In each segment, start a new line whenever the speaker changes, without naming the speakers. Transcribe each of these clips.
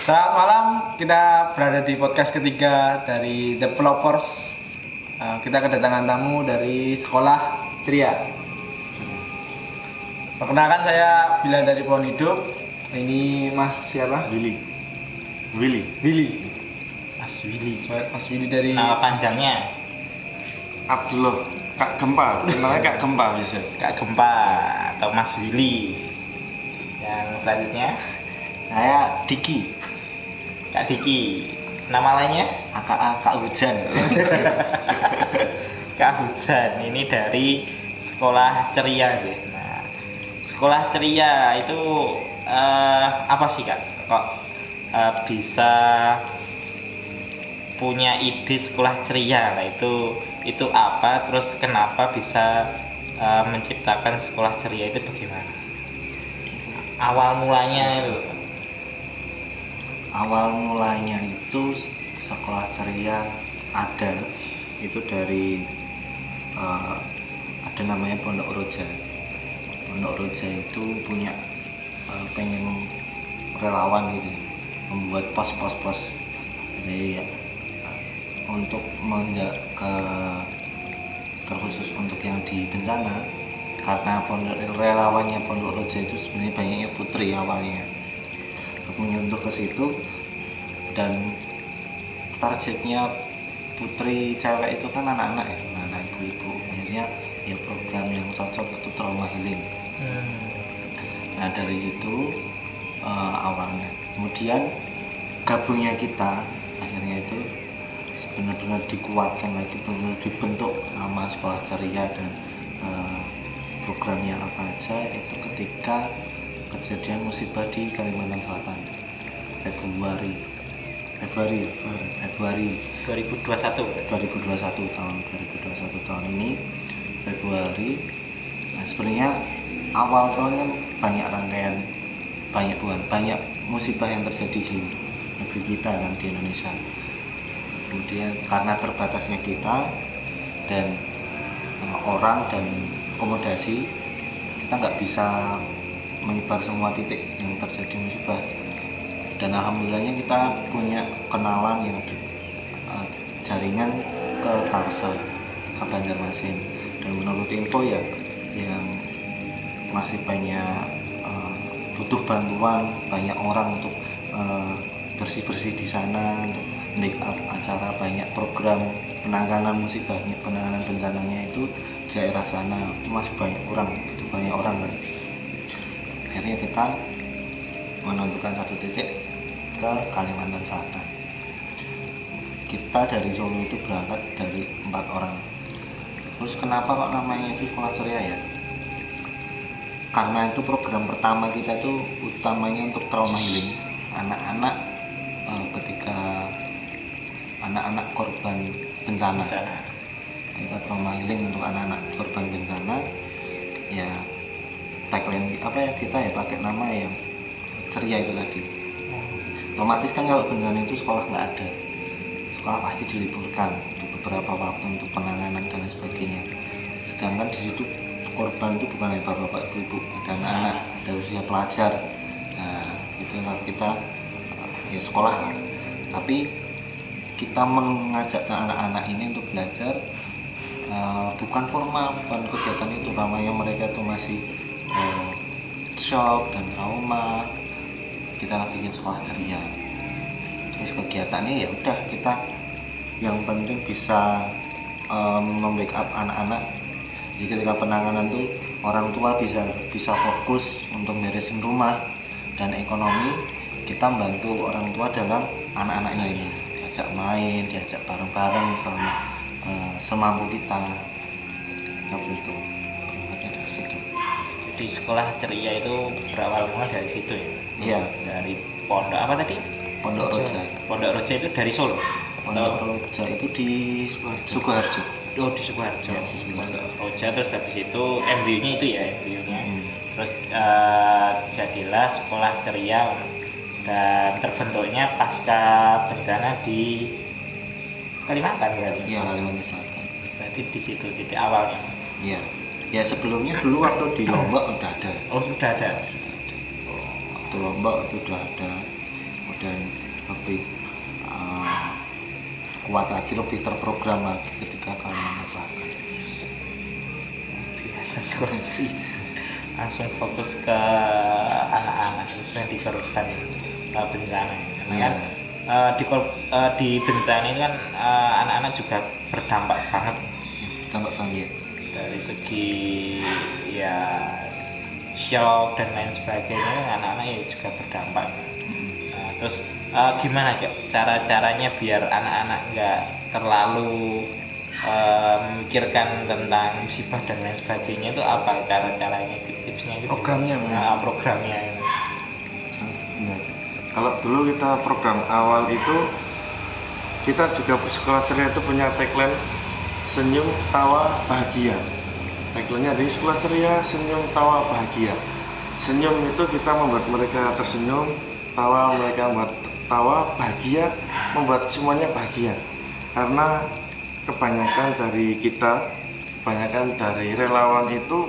Selamat malam, kita berada di podcast ketiga dari The Developers. Kita kedatangan tamu dari sekolah Ceria. Perkenalkan, saya Bila dari Pohon Hidup. Ini Mas siapa?
Willy.
Mas Willy dari
Nama panjangnya
Abdullah. Kak Gempa. Kenalnya Kak Gempa bisa.
Kak Gempa atau Mas Willy. Yang selanjutnya
Saya Diki.
Kak Diki. Nama lainnya
AKA Kak Hujan.
Kak Hujan. Ini dari sekolah Ceria ya. Nah, sekolah Ceria itu apa sih Kak? Kok bisa punya ide sekolah Ceria? Nah, itu apa? Terus kenapa bisa menciptakan sekolah Ceria itu bagaimana? Awal mulanya itu.
Awal mulanya itu sekolah Ceria ada itu dari ada namanya Pondok Roja. Pondok Roja itu punya pengen relawan gitu, membuat pos-pos jadi untuk terkhusus untuk yang di bencana, karena relawannya Pondok Roja itu sebenarnya banyaknya putri awalnya. Menyentuh ke situ, dan targetnya putri cewek itu kan anak-anak ya, anak ibu-ibu. Akhirnya ya program yang cocok itu trauma healing. Nah dari situ awalnya, kemudian gabungnya kita akhirnya itu benar-benar dikuatkan lagi, benar-benar dibentuk nama sekolah Ceria dan programnya apa aja itu ketika kejadian musibah di Kalimantan Selatan Februari
2021
tahun ini Februari. Nah sebenarnya awal tahun kan banyak musibah yang terjadi di negeri kita kan, di Indonesia. Kemudian karena terbatasnya kita dan orang dan akomodasi, kita nggak bisa menyebar semua titik yang terjadi musibah. Dan alhamdulillahnya kita punya kenalan yang jaringan ke Kalsel, ke Banjarmasin, dan menurut info ya yang masih banyak butuh bantuan banyak orang untuk bersih-bersih di sana, untuk make up acara, banyak program penanganan musibahnya, penanganan bencananya itu di daerah sana itu masih banyak orang kan. Akhirnya kita menentukan satu titik ke Kalimantan Selatan. Kita dari Solo itu berangkat dari 4 orang. Terus kenapa kok namanya itu sekolah Ceria ya? Karena itu program pertama kita itu utamanya untuk trauma healing anak-anak, ketika anak-anak korban bencana. Kita trauma healing untuk anak-anak korban bencana. Ya tagline kita ya pakai nama yang Ceria itu tadi. Otomatis kan kalau bencana itu sekolah nggak ada, sekolah pasti diliburkan untuk beberapa waktu untuk penanganan dan sebagainya. Sedangkan di situ korban itu bukan hanya bapak ibu, dan anak, ada usia pelajar. Nah itu kita ya sekolah lah. Tapi kita mengajak anak-anak ini untuk belajar, bukan formal, bukan kegiatan itu, namanya mereka itu masih shock dan trauma. Kita bikin sekolah Ceria. Terus kegiatannya ya udah, kita yang penting bisa membackup anak-anak. Jadi ketika penanganan tuh orang tua bisa fokus untuk beresin rumah, dan ekonomi kita membantu orang tua dalam anak-anaknya ini, diajak main, diajak bareng-bareng selama semampu kita. Begitu.
di sekolah Ceria itu berawal mula dari situ ya?
Iya.
Dari pondok apa tadi?
Pondok Roja.
Pondok Roja itu dari Solo?
Pondok Roja itu di Sukoharjo.
Oh di Sukoharjo.
Ya, di Sukoharjo.
Roja, terus habis itu MBU-nya itu ya, MBU-nya. Terus jadilah sekolah Ceria, dan terbentuknya pasca bencana di Kalimantan berarti.
Iya, Kalimantan Selatan.
Berarti di situ titik awalnya.
Iya. Ya sebelumnya dulu waktu di Lombok udah ada.
Oh sudah ada.
Waktu Lombok itu udah ada. dan lebih kuat lagi, lebih terprogram lagi ketika kalian masyarakat.
Biasa sekolah langsung fokus ke anak-anak khususnya di korban bencana. Karena kan di bencana ini kan anak-anak juga berdampak banget
Tambah kami
dari segi ya shock dan lain sebagainya. Anak-anak ya juga berdampak. Nah, terus gimana cara-caranya biar anak-anak nggak terlalu memikirkan tentang musibah dan lain sebagainya, itu apa cara-caranya, tipsnya gitu?
Programnya,
programnya.
Nah, kalau dulu kita program awal itu kita juga sekolah ceria itu punya tagline senyum tawa bahagia. Tagline-nya di sekolah ceria senyum tawa bahagia. Senyum itu kita membuat mereka tersenyum, tawa mereka membuat tawa, bahagia membuat semuanya bahagia. Karena kebanyakan dari kita, kebanyakan dari relawan itu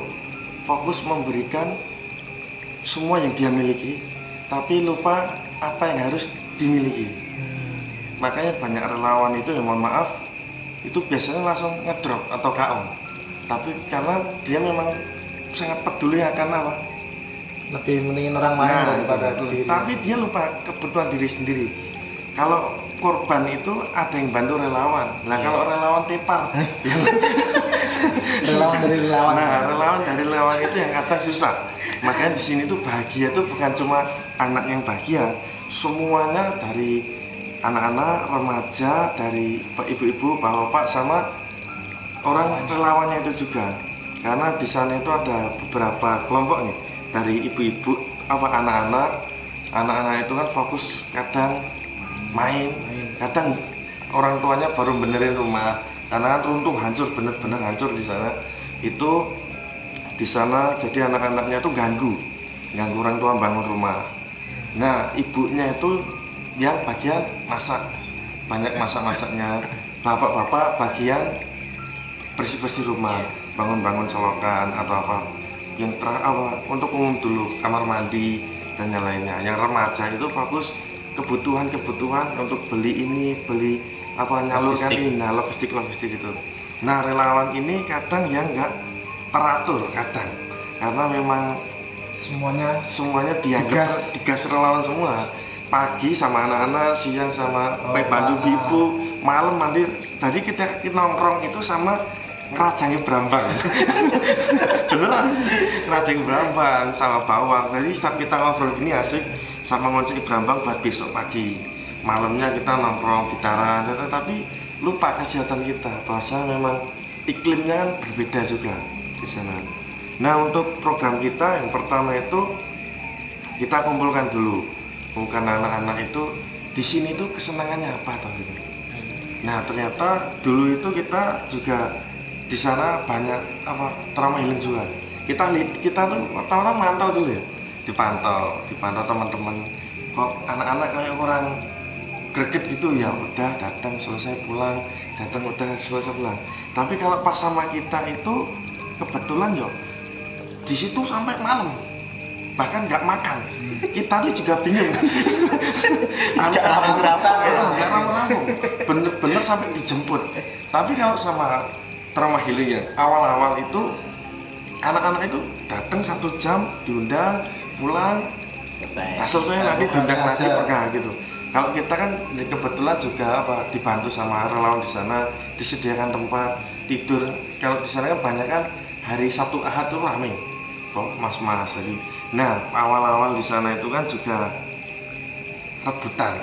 fokus memberikan semua yang dia miliki, tapi lupa apa yang harus dimiliki. Makanya banyak relawan itu, yang mohon maaf, itu biasanya langsung ngedrop atau KO. Tapi karena dia memang sangat peduli akan apa?
Lebih mendingin orang lain daripada diri.
Tapi dia lupa kebutuhan diri sendiri. Kalau korban itu ada yang bantu relawan. Nah, kalau relawan tepar, yang
Relawan dari relawan.
Nah, relawan dari relawan itu yang kadang susah. Makanya di sini tuh bahagia tuh bukan cuma anak yang bahagia, semuanya dari anak-anak, remaja, dari ibu-ibu, bapak-bapak, sama orang relawannya itu juga. Karena di sana itu ada beberapa kelompok nih, dari ibu-ibu, anak-anak itu kan fokus kadang main, kadang orang tuanya baru benerin rumah, karena kan runtuh, hancur, bener-bener hancur di sana. Itu di sana jadi anak-anaknya tuh ganggu orang tua bangun rumah. Nah, ibunya itu yang bagian masak, banyak masak-masaknya. Bapak-bapak bagian bersih-bersih rumah, bangun-bangun colokan atau apa. Yang untuk umum dulu, kamar mandi dan yang lainnya. Yang remaja itu fokus kebutuhan untuk beli ini, beli apa, nyalurkan ini, nah, logistik itu. Nah, relawan ini kadang yang enggak teratur kadang, karena memang semuanya dianggap digas relawan semua. Pagi sama anak-anak, siang sama bantu ibu, malam nanti. Tadi kita nongkrong itu sama Rajangi Brambang. Beneran, Rajangi Brambang sama bawang. Jadi saat kita ngobrol gini asik, sama ngocek Brambang buat besok pagi. Malamnya kita nongkrong gitaran, tapi lupa kesehatan kita. Bahasa memang iklimnya kan berbeda juga di sana. Nah, untuk program kita yang pertama itu kita kumpulkan dulu, bukan anak-anak itu di sini tuh kesenangannya apa toh gitu. Nah, ternyata dulu itu kita juga di sana banyak trauma healing juga. Kita tuh orang mantau dulu ya, dipantau teman-teman. Kok anak-anak kayak orang greget gitu ya, udah datang selesai pulang, datang udah selesai pulang. Tapi kalau pas sama kita itu kebetulan yo di situ sampai malam, bahkan nggak makan. Kita tuh juga bingung. Nggak rampung, bener-bener sampai dijemput. Tapi kalau sama trauma healing yang awal-awal itu, anak-anak itu datang 1 jam, diundang, pulang, selesai nanti diundang lagi pergi gitu. Kalau kita kan kebetulan juga dibantu sama relawan di sana, disediakan tempat tidur. Kalau di sana kan banyak kan hari Sabtu Ahad tuh rame, kok mas-mas. Jadi, nah awal-awal di sana itu kan juga rebutan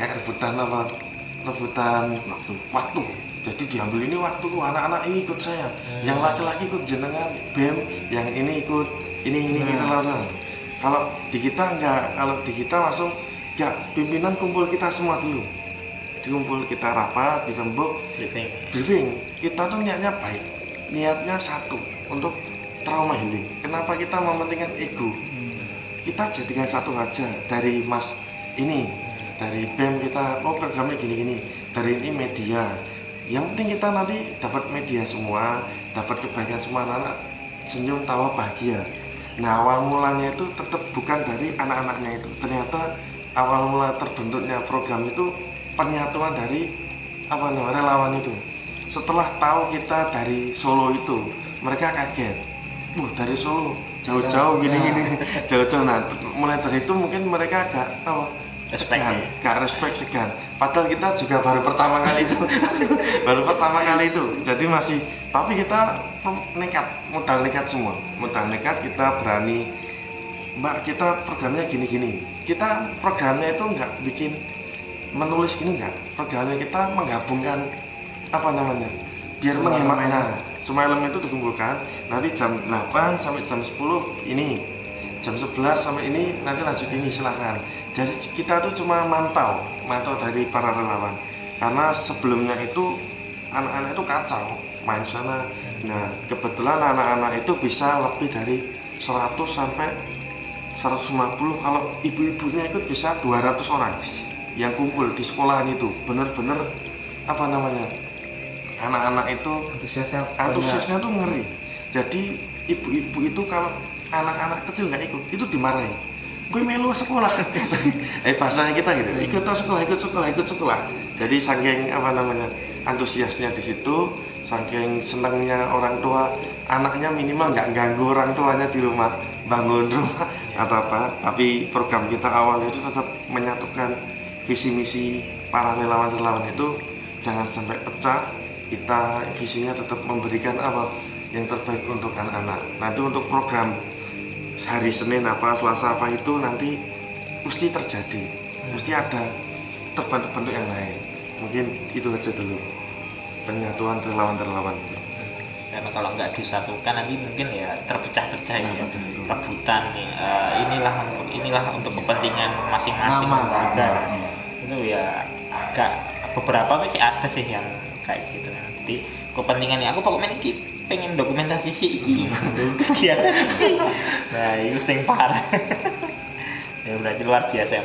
waktu. Jadi diambil ini waktu, anak-anak ini ikut saya, yang laki-laki ikut jenengan BEM, yang ini ikut ini relawan. Kalau di kita enggak, kalau di kita langsung ya pimpinan kumpul kita semua dulu, dikumpul kita rapat, disembuk, briefing. Kita tuh niatnya baik, niatnya satu untuk trauma healing. Kenapa kita mementingkan ego? Kita jadikan satu aja, dari mas ini, dari BEM kita, programnya gini-gini, dari ini media. Yang penting kita nanti dapat media semua, dapat kebaikan semua, anak-anak senyum, tawa, bahagia. Nah, awal mulanya itu tetap bukan dari anak-anaknya itu, ternyata awal mula terbentuknya program itu penyatuan dari relawan itu. Setelah tahu kita dari Solo itu, mereka kaget. Dari Solo jauh-jauh gini-gini, jauh-jauh. Nah, mulai dari itu mungkin mereka agak segan, gak respect, segan. Padahal kita juga baru pertama kali itu, Jadi masih, tapi kita nekat, modal nekat semua, kita berani. Mbak, kita programnya gini-gini. Kita programnya itu nggak bikin menulis gini nggak. Programnya kita menggabungkan biar menghemat. Nah, semua elemen itu dikumpulkan. Nanti jam 8 sampai jam 10 ini, jam 11 sampai ini, nanti lanjut ini, silahkan. Jadi kita tuh cuma mantau dari para relawan. Karena sebelumnya itu anak-anak itu kacau main sana. Nah, kebetulan anak-anak itu bisa lebih dari 100 sampai 150. Kalau ibu-ibunya ikut bisa 200 orang yang kumpul di sekolahan itu. Bener-bener anak-anak itu antusiasnya tuh ngeri. Jadi ibu-ibu itu kalau anak-anak kecil nggak ikut itu dimarahi. Gue melu sekolah. Bahasanya kita gitu. Ikut sekolah. Jadi saking antusiasnya di situ, saking senangnya orang tua, anaknya minimal nggak ganggu orang tuanya di rumah, bangun rumah atau apa. Tapi program kita awal itu tetap menyatukan visi misi para relawan-relawan itu jangan sampai pecah. Kita visinya tetap memberikan yang terbaik untuk anak-anak. Nanti untuk program hari Senin Selasa itu nanti mesti terjadi, mesti ada terbentuk yang lain. Mungkin itu aja dulu penyatuan relawan-relawan.
Karena kalau nggak disatukan nanti mungkin ya terpecah-pecah ya, rebutan. Inilah untuk kepentingan masing-masing lembaga. Itu ya agak beberapa sih ada sih yang kayak gitu. Jadi kepentingannya aku pokoknya ini pengen dokumentasi sih ini kegiatan ini. Nah itu yang parah. Ya berarti luar biasa.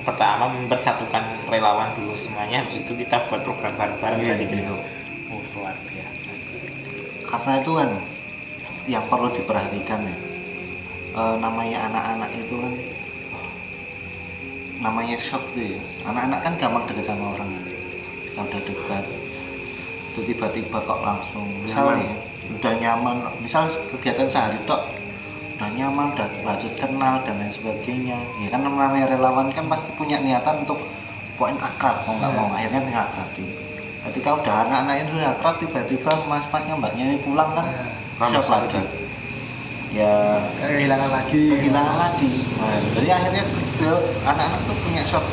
Pertama mempersatukan relawan dulu semuanya, habis itu kita buat program bareng-bareng tadi gitu. Luar biasa.
Karena itu kan yang perlu diperhatikan ya. Namanya anak-anak itu kan namanya shock tuh ya. Anak-anak kan gampang dekat sama orang. Kalau udah dekat itu tiba-tiba kok langsung misalnya udah nyaman, misal kegiatan sehari tok udah nyaman, udah lanjut kenal dan lain sebagainya. Ya kan namanya relawan kan pasti punya niatan untuk poin akrab, mau nggak mau akhirnya ngakrabin. Ketika udah anak-anak itu udah akrab, tiba-tiba mas-masnya mbaknya ini pulang kan shock lagi. Ya
kehilangan lagi.
Nah, jadi akhirnya anak-anak tuh punya shock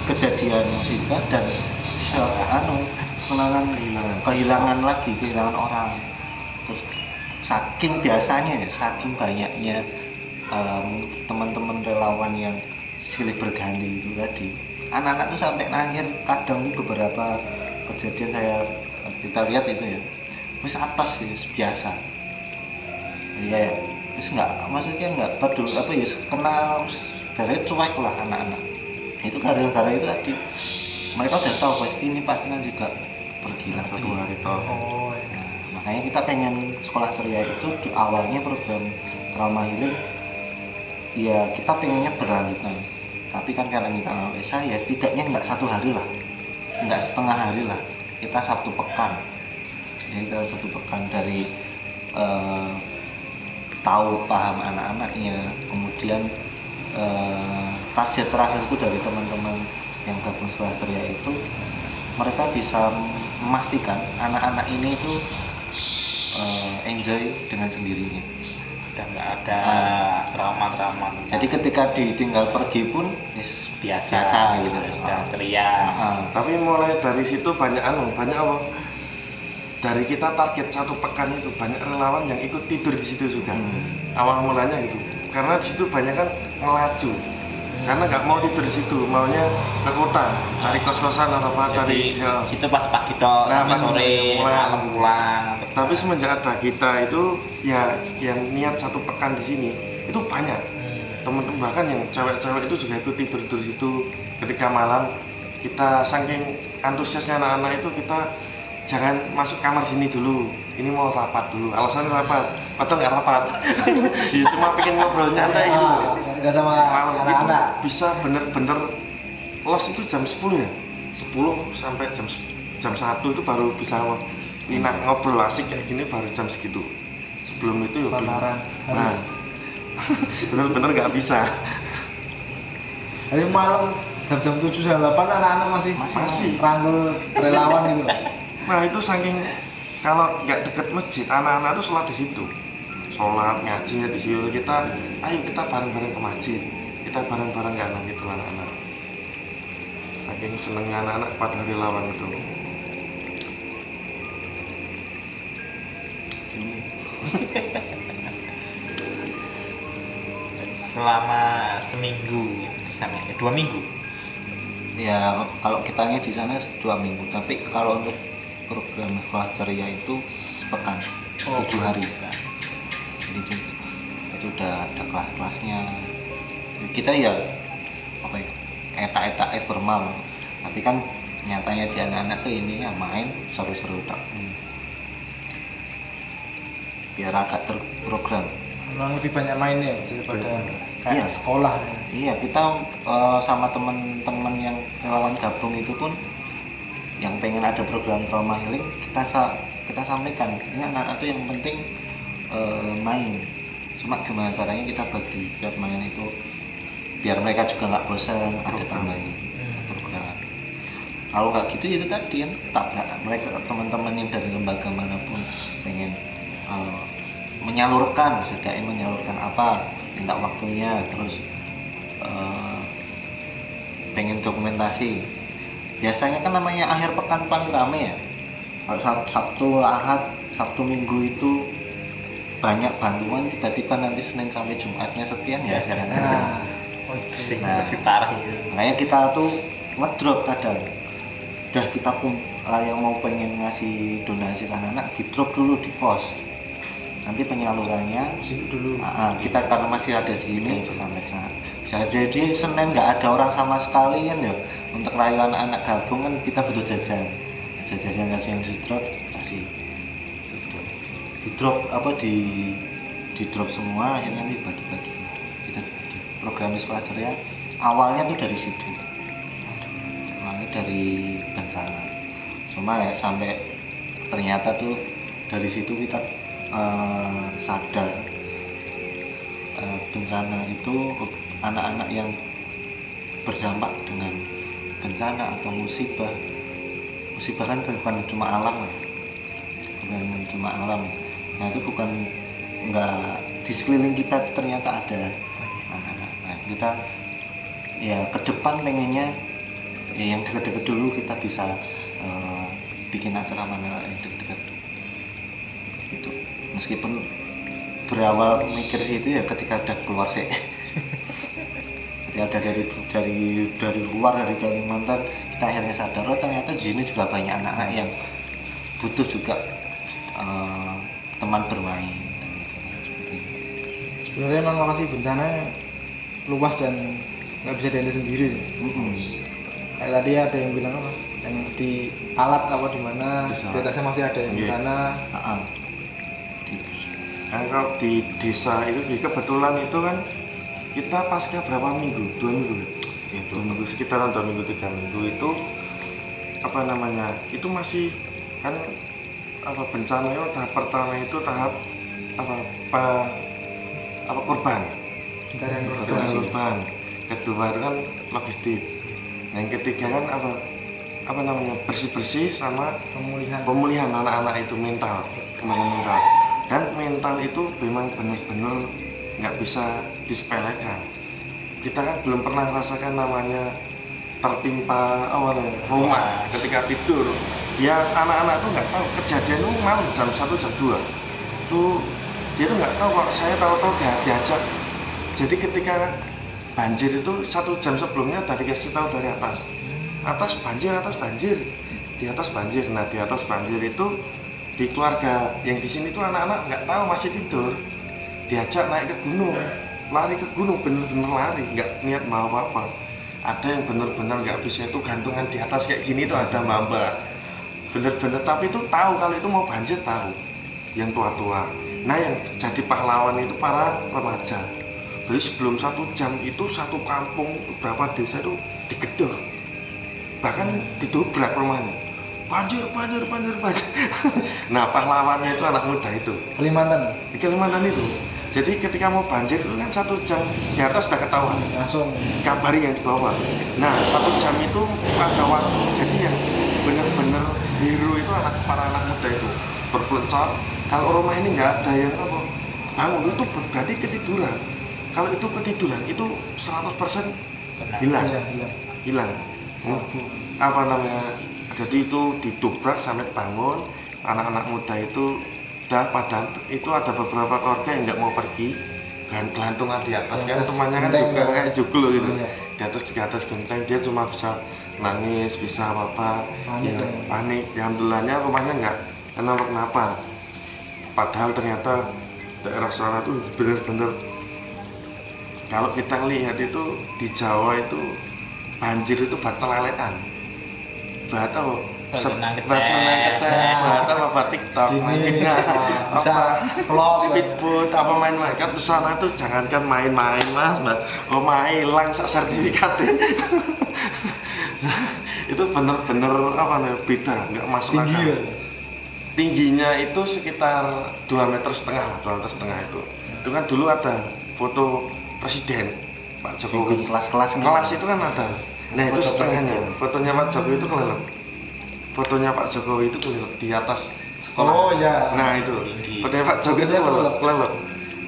kejadian musibah dan shock kehilangan orang. Terus saking banyaknya teman-teman relawan yang silih berganti itu tadi, anak-anak tuh sampai nangis. Kadang beberapa kejadian kita lihat itu ya wis atas ya biasa ya, wis maksudnya nggak peduli ya kenal dari cuek lah anak-anak itu gara-gara itu tadi. Mereka udah tahu pasti kan juga pergi lagi satu hari toh. Nah, makanya kita pengen sekolah ceria itu di awalnya program trauma healing ya kita pengennya berlanjutan, tapi kan karena kita nggak bisa ya setidaknya nggak 1 hari lah, nggak setengah hari lah, kita Sabtu pekan. Jadi kita 1 pekan dari tahu paham anak-anaknya, kemudian target terakhir itu dari teman-teman yang gabung sekolah ceria itu mereka bisa memastikan anak-anak ini itu enjoy dengan sendirinya
dan nggak ada trauma-trauma.
Jadi ketika ditinggal pergi pun biasa gitu,
sudah ceria.
Tapi mulai dari situ banyak apa? Dari kita target 1 pekan itu banyak relawan yang ikut tidur di situ juga. Awal mulanya gitu. Karena di situ banyak kan ngelaju. Karena nggak mau tidur di situ, maunya ke kota, cari kos-kosan atau apa, cari ya.
Situ pas pagi toh, sampai sore, malam pulang.
Tapi semenjak ada kita itu, ya yang niat 1 pekan di sini itu banyak. Teman-teman bahkan yang cewek-cewek itu juga ikut tidur di situ. Ketika malam kita saking antusiasnya anak-anak itu kita jangan masuk kamar sini dulu. Ini mau rapat dulu. Alasannya rapat, padahal nggak rapat. Ya cuma pengen ngobrol nyantai gitu.
Nggak sama anak-anak.
bisa bener-bener los itu jam 10 ya, 10 sampai jam 1 itu baru bisa enak ngobrol asik kayak gini baru jam segitu. Sebelum itu ya belum.
Panaran.
Nah, bener-bener nggak bisa.
Jadi malam jam 7 jam 8 anak-anak masih rangkul relawan gitu.
Nah itu saking kalau nggak deket masjid, anak-anak tuh sholat di situ, sholat ngajinya di situ. Kita, ayo kita bareng-bareng ke masjid, kita bareng-bareng kan gitu anak-anak. Saking senengnya anak-anak pada relawan itu.
Selama seminggu di sana, 2 minggu.
Ya kalau kitanya di sana 2 minggu, tapi kalau untuk program sekolah ceria itu sepekan, 7 hari. Jadi itu udah ada kelas-kelasnya. Kita ya apa ya, etak-etak formal, tapi kan nyatanya di anak-anak tuh ini ya main seru-seru tak. Biar agak terprogram.
Memang lebih banyak mainnya daripada kayak
Iya.
sekolah.
Iya, kita sama teman-teman yang relawan gabung itu pun yang pengen ada program trauma healing, kita sampaikan ini anak-anak itu yang penting main. Cuma gimana caranya kita bagi tiap main itu biar mereka juga nggak bosan, ada tambahin program. Kalau nggak gitu itu tadi kan mereka teman-teman yang dari lembaga manapun pengen menyalurkan, setidaknya menyalurkan apa, minta waktunya, terus pengen dokumentasi. Biasanya kan namanya akhir pekan paling rame ya. Kalau Sabtu, Ahad, Sabtu Minggu itu banyak bantuan, tiba-tiba nanti Senin sampai Jumatnya sepian ya.
Nah,
Lebih parah gitu.
Makanya kita tuh ngedrop kadang. Udah kita pun yang mau pengen ngasih donasi ke anak-anak, di drop dulu di pos. Nanti penyalurannya
dulu.
kita karena masih ada di sini sampai sana. Jadi Senin nggak ada orang sama sekali kan ya. Untuk rayu anak-anak gabung kan kita butuh jajan yang di drop kasih. Di drop apa di drop semua akhirnya nanti bagi-bagi. Kita program sekolah ceria awalnya tuh dari situ. Awalnya dari bencana. Cuma ya sampai ternyata tuh dari situ kita sadar bencana itu anak-anak yang berdampak dengan bencana atau musibah kan bukan cuma alam, nah itu bukan nggak di sekeliling kita ternyata ada anak-anak. Nah, kita ya ke depan pengennya ya yang dekat-dekat dulu kita bisa bikin acara mana yang dekat-dekat gitu. Meskipun berawal mikir itu ya ketika udah keluar sih ketika ada dari luar dari Kalimantan kita akhirnya sadar oh ternyata di sini juga banyak anak-anak yang butuh juga teman bermain.
Sebenarnya memang lokasi bencana luas dan nggak bisa dihandle sendiri. Kayak tadi ada yang bilang apa? Yang di alat apa di mana? Di atasnya masih ada yang di sana.
Nah, kalau di desa itu kebetulan itu kan kita pasca berapa minggu? 2 minggu. Ya, 2 minggu sekitaran 2 minggu 3 minggu itu apa namanya? Itu masih kan apa bencana itu tahap pertama itu tahap apa korban. Korban. Kedua itu kan logistik. Nah, yang ketiga kan apa namanya? Bersih-bersih sama pemulihan anak-anak itu mental. Dan mental itu memang benar-benar nggak bisa disepelekan. Kita kan belum pernah merasakan namanya tertimpa rumah ketika tidur. Dia anak-anak tuh nggak tahu kejadian itu malam jam 1 jam 2 tuh dia tuh nggak tahu kok. Saya tahu-tahu diajak. Jadi ketika banjir itu 1 jam sebelumnya tadi dikasih tahu dari atas banjir, di atas banjir. Nah di atas banjir itu di keluarga yang di sini tuh anak-anak nggak tahu masih tidur, diajak naik ke gunung, lari ke gunung, bener-bener lari, nggak niat bawa apa-apa. Ada yang bener-bener nggak bisa itu gantungan di atas kayak gini tuh ada mbak, bener-bener tapi itu tahu kalau itu mau banjir tahu, yang tua-tua. Nah yang jadi pahlawan itu para remaja, Jadi sebelum 1 jam itu satu kampung berapa desa itu digedor, bahkan didobrak rumahnya. Banjir. Nah pahlawannya itu anak muda itu
Kalimantan
di Kalimantan itu. Jadi ketika mau banjir itu kan 1 jam di atas sudah ketahuan,
langsung
kabari yang di bawah. Nah 1 jam itu ada waktu, jadi yang benar-benar hero itu para anak muda itu berpeluncur. Kalau rumah ini nggak ada yang apa bangun itu berarti ketiduran. Kalau itu ketiduran itu 100% hilang.
hilang.
Apa namanya? Jadi itu didobrak sampai bangun. Anak-anak muda itu padahal itu ada beberapa keluarga yang nggak mau pergi, gelantungan di atas kan, temannya kan juga kayak juglo gitu, di atas genteng. Dia cuma bisa nangis, bisa apa panik. Alhamdulillahnya rumahnya nggak kenapa-kenapa. Padahal ternyata daerah sana tuh bener-bener kalau kita lihat itu di Jawa itu banjir itu baceleletan, atau
Senang
kecek, apa TikTok, apa speedboat, apa main-main. Kan di sana tuh jangankan main-main mas, main hilang sertifikat. Itu bener-bener apa nih beda, nggak masuk akal. Tingginya itu sekitar 2,5 meter, 2,5 meter itu. Itu kan dulu ada foto presiden Pak Jokowi.
Kelas-kelas
itu kan ada. Nah itu setengahnya. Fotonya Pak Jokowi itu kelelep. Fotonya Pak Jokowi itu di atas sekolah.
Oh ya.
Nah itu fotonya Pak Jokowi itu kelelep.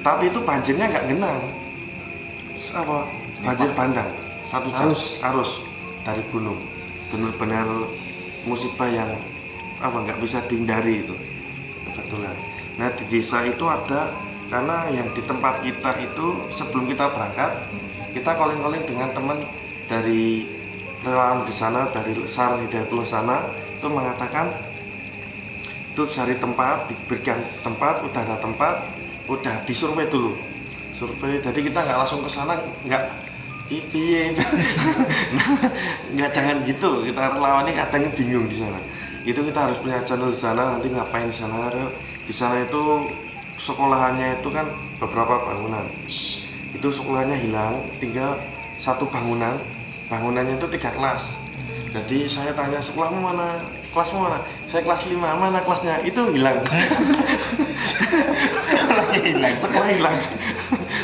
Tapi itu banjirnya nggak genang. Apa? Banjir bandang. 1 jam arus dari gunung. Benar-benar musibah yang apa nggak bisa dihindari itu kebetulan. Nah di desa itu ada, karena yang di tempat kita itu sebelum kita berangkat kita calling dengan teman dari relawan di sana, dari SAR Hidayatullah sana, itu mengatakan itu cari tempat, diberikan tempat, udah ada tempat, udah disurvei dulu, jadi kita nggak langsung ke sana, nggak nggak jangan gitu. Kita relawan ini kadang bingung di sana. Itu kita harus punya channel di sana, nanti ngapain di sana. Di sana itu sekolahannya itu kan beberapa bangunan. Itu sekolahnya hilang, tinggal 1 bangunan. Bangunannya itu 3 kelas. Jadi saya tanya, sekolahmu mana? Kelasmu mana? Saya kelas 5, mana kelasnya? Itu hilang. Sekolah hilang.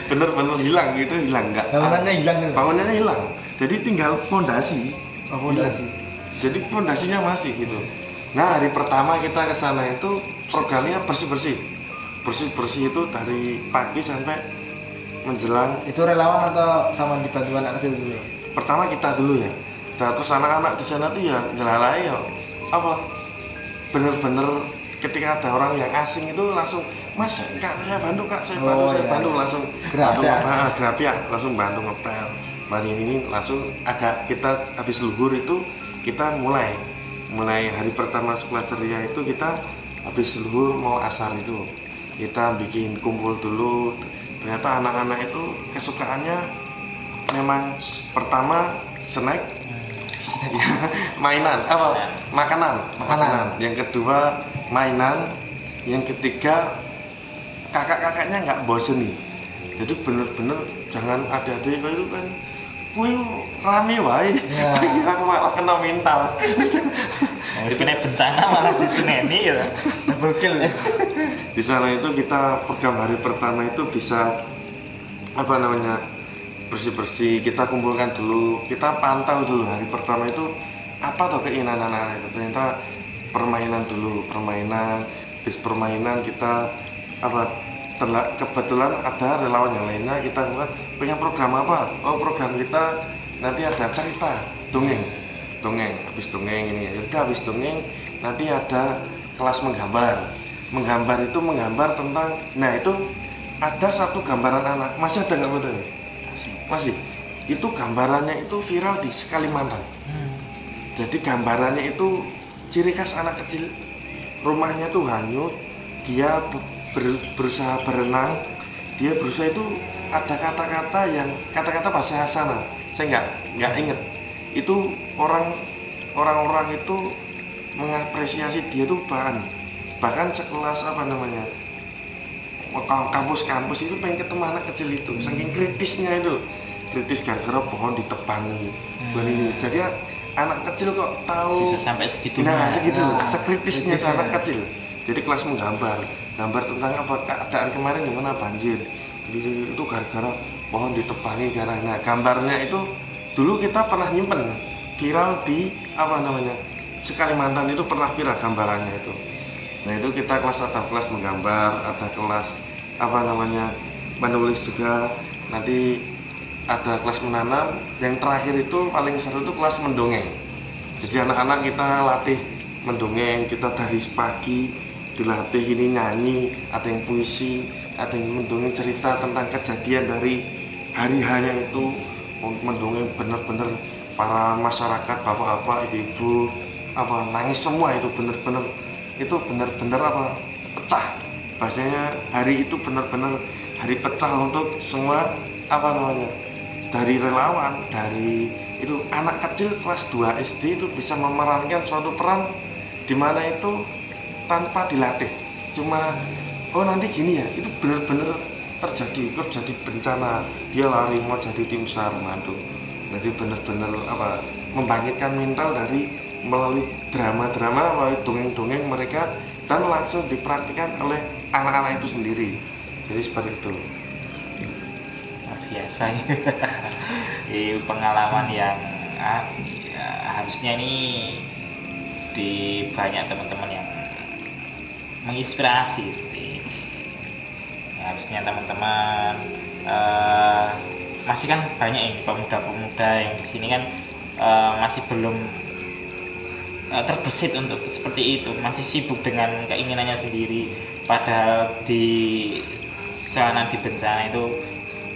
Bener-bener hilang, itu hilang enggak? Bangunannya hilang. Jadi tinggal fondasi. Jadi fondasinya masih gitu. Nah hari pertama kita ke sana itu programnya bersih-bersih itu dari pagi sampai menjelang.
Itu relawan atau sama dibantu anak kecil dulu?
Pertama kita dulu ya. Terus anak-anak di sana tuh ya ngelalai ya apa bener-bener ketika ada orang yang asing itu langsung, mas kak saya bantu kak, saya bantu langsung gerapiak langsung bantu ngepel. Hari ini langsung agak kita habis luhur itu kita mulai hari pertama sekolah ceria itu kita habis luhur mau asar itu kita bikin kumpul dulu. Ternyata anak-anak itu kesukaannya memang pertama snack, mainan apa makanan. Yang kedua mainan, yang ketiga kakak-kakaknya nggak bosen nih. Jadi bener-bener jangan adik-adik itu kan wih rame wae. Aku malah kena mental.
Kena bencana malah di sini ya.
Double kill.
Di sana itu kita program hari pertama itu bisa apa namanya bersih-bersih, kita kumpulkan dulu, kita pantau dulu hari pertama itu apa tuh keinginan anak-anak itu. Ternyata permainan dulu, habis permainan kita apa kebetulan ada relawan yang lainnya, kita buat punya program apa? Oh program kita nanti ada cerita dongeng, habis dongeng ini ya, habis dongeng nanti ada kelas menggambar itu menggambar tentang, nah itu ada satu gambaran anak, masih ada nggak betul? Masih, itu gambarannya itu viral di Kalimantan. Jadi gambarannya itu ciri khas anak kecil, rumahnya tuh hanyut, dia berusaha berenang, dia berusaha itu ada kata-kata bahasa sana, saya nggak inget. Itu orang-orang itu mengapresiasi dia tuh bahkan sekelas apa namanya kampus-kampus itu pengen ketemu anak kecil itu, saking kritisnya itu, kritis gara-gara pohon ditebangi. Ini jadi anak kecil kok tahu
bisa sampai segitu.
Nah, segitu,
Nah,
sekritisnya
kritisnya.
anak kecil. Jadi kelas menggambar tentang apa keadaan kemarin gimana banjir. Jadi itu gara-gara pohon ditebangi karena gambarnya itu dulu kita pernah nyimpen viral di apa namanya Sekalimantan itu pernah viral gambarannya itu. Nah itu kita ada kelas menggambar, ada kelas apa namanya menulis juga, nanti ada kelas menanam, yang terakhir itu paling seru itu kelas mendongeng. Jadi anak-anak kita latih mendongeng, kita dari pagi dilatih ini nyanyi, ada yang puisi, ada yang mendongeng cerita tentang kejadian dari hari-harinya itu, mendongeng benar-benar para masyarakat, bapak-bapak, ibu-ibu, apa nangis semua itu benar-benar apa pecah. Bahasanya hari itu benar-benar hari pecah untuk semua apa namanya dari relawan, dari itu anak kecil kelas 2 SD itu bisa memerankan suatu peran di mana itu tanpa dilatih, cuma oh nanti gini ya, itu benar-benar terjadi bencana, dia lari mau jadi tim SAR mantu. Jadi benar-benar apa membangkitkan mental dari melalui drama-drama, melalui dongeng-dongeng mereka, dan langsung dipraktikkan oleh anak-anak itu sendiri. Jadi seperti itu.
Luar biasa. Ini pengalaman yang ya, harusnya ini di banyak teman-teman yang menginspirasi. Ya, harusnya teman-teman masih kan banyak ini pemuda-pemuda yang di sini kan masih belum terbesit untuk seperti itu, masih sibuk dengan keinginannya sendiri, padahal di sana di bencana itu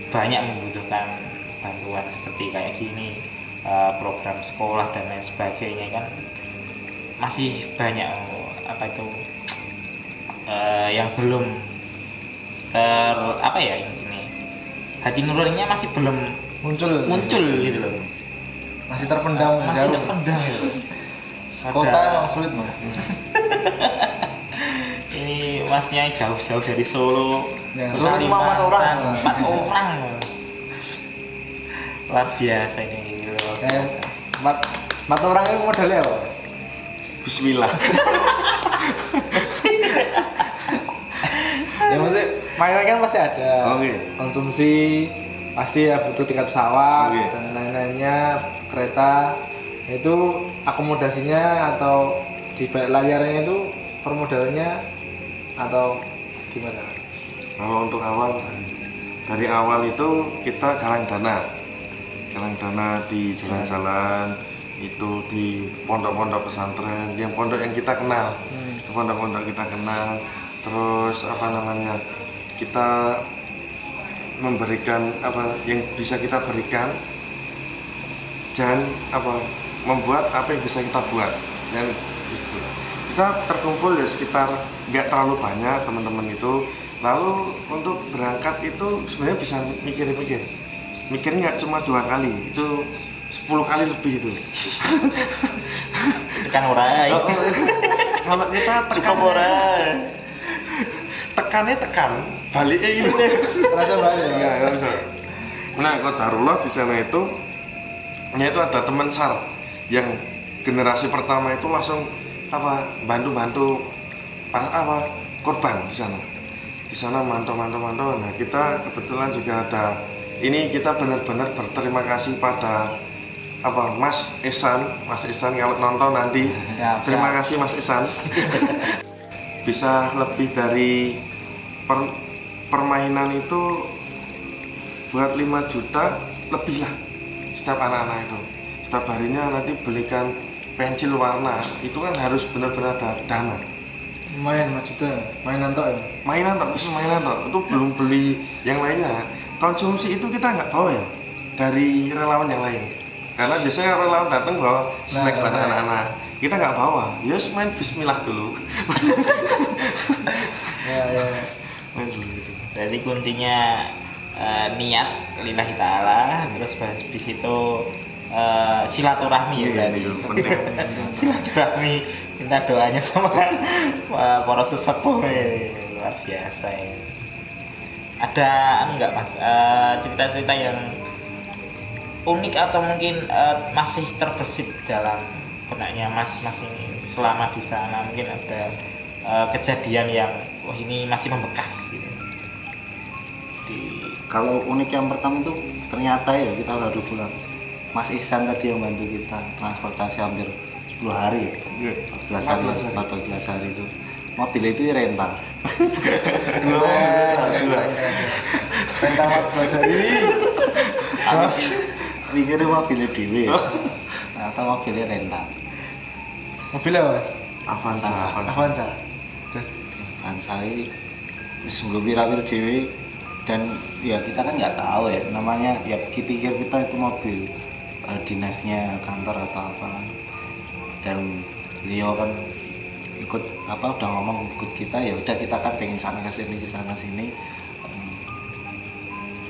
banyak membutuhkan bantuan seperti kayak gini, program sekolah dan lain sebagainya kan masih banyak apa itu yang belum apa ya ini hati nuraninya masih belum muncul gitu loh,
masih terpendam
masih
jauh.
terpendam gitu.
Kota emang sulit mas.
Ini masnya jauh-jauh dari Solo.
Yang Solo cuma 4 orang.
4 orang. Luar biasa ini. Luar biasa.
4 orang itu modalnya apa?
Bismillah.
Ya maksudnya mainan kan pasti ada.
Oke.
Konsumsi pasti ya butuh tiket pesawat
Oke.
dan lain-lainnya, kereta. Itu akomodasinya atau di balik layarnya itu permodalannya atau gimana?
Kalau untuk awal, dari awal itu kita galang dana di jalan-jalan, itu di pondok-pondok pesantren, yang pondok yang kita kenal, itu pondok-pondok kita kenal. Terus apa namanya, kita memberikan apa yang bisa kita berikan, dan apa membuat apa yang bisa kita buat. Dan justru kita terkumpul ya sekitar nggak terlalu banyak teman-teman itu. Lalu untuk berangkat itu sebenarnya bisa mikirnya nggak cuma 2 kali, itu 10 kali lebih itu.
Tekan orai.
Kalau kita tekan baliknya ini
Terasa balik.
nggak bisa. Nah kalau Darullah di sana itu ada teman SAR yang generasi pertama itu langsung apa bantu apa korban di sana mantau. Nah kita kebetulan juga ada ini, kita benar-benar berterima kasih pada apa Mas Esan kalau nonton nanti. Terima kasih Mas Esan. Bisa lebih dari permainan itu buat 5 juta lebih lah setiap anak-anak itu. Setiap harinya nanti belikan pensil warna, itu kan harus benar-benar ada dana.
Lumayan 5 juta, mainan tok ya?
Mainan tok, itu belum beli yang lainnya. Konsumsi itu kita nggak bawa ya dari relawan yang lain, karena biasanya relawan datang bawa snack buat anak-anak, kita nggak bawa. Yes, main bismillah dulu.
Ya.
Main dulu gitu.
Jadi kuncinya niat lillahi ta'ala, terus habis itu silaturahmi ya berarti.
Itu penting.
Silaturahmi, minta doanya sama para sesepuh. Luar biasa ya. ada enggak mas cerita-cerita yang unik atau mungkin masih terbersit dalam benaknya mas ini selama di sana, mungkin ada kejadian yang wah ini masih membekas gitu.
Kalau unik yang pertama itu ternyata ya kita baru pulang. Mas Ihsan tadi yang bantu kita transportasi hampir 10 hari ya, 14 hari itu. Mobil itu rental.
Dua. Rental 14 hari. Terus
Pikirnya mobilnya dewe. Atau mobilnya rental.
mobilnya mas?
Avanza.
Avanza.
Avanza ini sungguh viral dewe. Dan ya kita kan nggak tahu ya namanya, ya pikir kita itu mobil dinasnya kantor atau apa, dan Leo kan ikut udah ngomong ikut kita, ya udah kita kan pengen sana kesini kesana sini.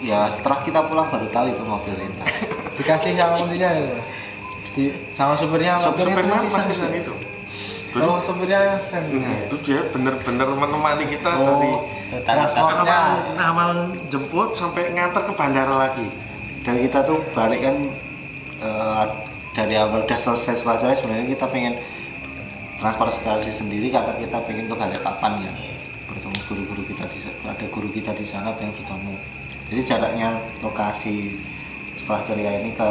Ya setelah kita pulang baru tahu itu mobil rental.
Dikasih sama kuncinya ya? Sama supirnya
Supirnya
masih
Mas
sana.
Ihsan itu.
Oh supirnya sen.
Nah, itu dia bener-bener menemani kita dari
transportnya.
awal jemput sampai ngantar ke bandara lagi.
Dan kita tuh balik kan dari awal udah selesai pelajaran, sebenarnya kita pengen transportasi sendiri karena kita pengen ke Balikpapan ya, bertemu guru-guru kita ada guru kita di sana pengen bertemu. Jadi jaraknya lokasi sekolah ceria ini ke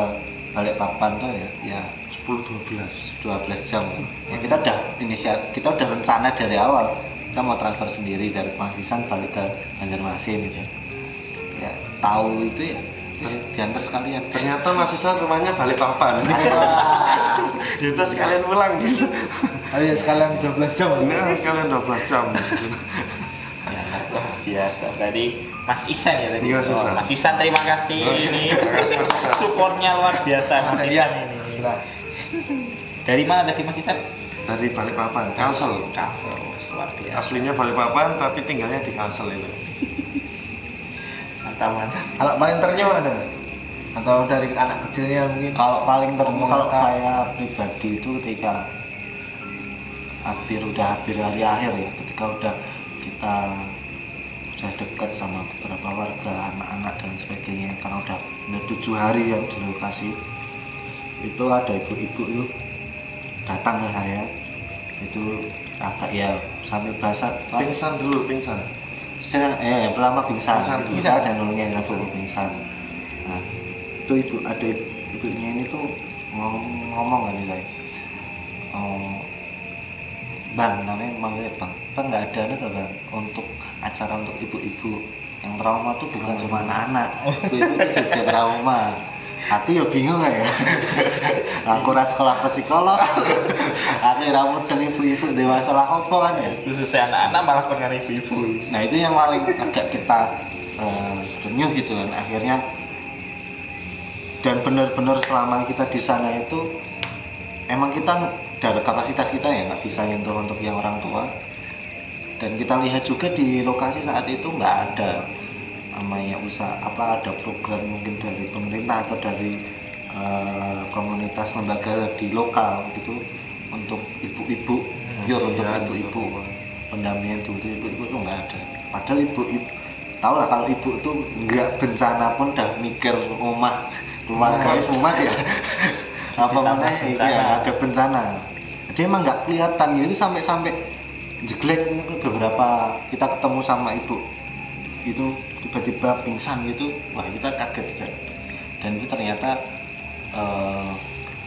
Balikpapan tuh ya 12 jam. Ya kita udah rencana dari awal kita mau transfer sendiri dari Pangsisan balik ke Banjarmasin gitu. Ya tahu itu ya diantar sekalian.
Ternyata Mas Ihsan rumahnya Balikpapan. Kita sekalian pulang gitu.
Oh iya sekalian 12 jam.
Nah, sekalian 12 jam.
Ya, biasa. Tadi Mas Ihsan ya tadi.
Iya, Mas Ihsan.
Mas Ihsan terima kasih ini.
Mas Ihsan.
Supportnya luar biasa Mas Ihsan ini.
Gila.
Dari mana tadi Mas Ihsan?
Dari Balikpapan, Kalsel.
Kalsel, luar biasa.
Aslinya Balikpapan tapi tinggalnya di Kalsel itu.
Mantap.
Kalau paling ternyuh ada nggak? Atau dari anak kecilnya mungkin?
Kalau paling terkenal kalau
Komentar.
saya pribadi itu ketika udah hampir hari akhir ya, ketika kita sudah dekat sama beberapa warga, anak-anak dan sebagainya, karena udah 7 hari yang di lokasi itu ada ibu-ibu itu datang ke saya, itu agak ya sambil basah
Pingsan dulu, pingsan.
yang pertama pingsan,
Pingsan.
dan nulungnya yang dulu pingsan. Nah, itu ibunya ini tuh ngomong kan saya, Bang, namanya manggilnya Bang nggak ada nih Bang untuk acara untuk ibu-ibu yang trauma tuh bukan cuma anak-anak, ibu-ibu itu juga trauma. Aku ya bingung ya. Aku sekolah psikolog. Aku ramu dengan ibu-ibu di masalah apa kan ya.
Khususnya anak-anak malah dengan ibu-ibu.
Nah itu yang paling agak kita renyuh gitu kan akhirnya. Dan benar-benar selama kita di sana itu emang kita dari kapasitas kita ya nggak bisa nyentuh untuk yang orang tua. Dan kita lihat juga di lokasi saat itu nggak ada namanya usaha ada program mungkin dari pemerintah atau dari komunitas lembaga di lokal gitu untuk ibu-ibu, untuk ibu-ibu pendampingan untuk ibu-ibu itu nggak ada. Padahal ibu-ibu tahu lah kalau ibu tuh nggak bencana pun udah mikir rumah guys ya apa mana ya ada bencana. Jadi emang nggak kelihatan gitu sampai jeglek beberapa kita ketemu sama ibu itu tiba-tiba pingsan gitu, wah kita kaget kan. Dan itu ternyata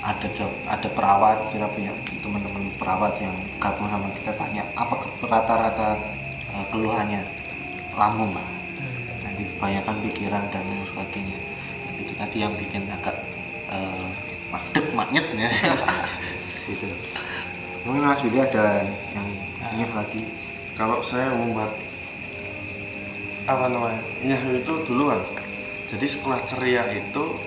ada perawat, kita punya teman-teman perawat yang gabung sama kita, tanya apa rata-rata keluhannya lambung Pak. Nanti kebanyakan pikiran dan sebagainya. Itu tadi yang bikin agak magnet ya. Situ. Mungkin Mas Billy ada yang nyeh lagi.
Kalau saya membuat itu dulu kan. Jadi sekolah ceria itu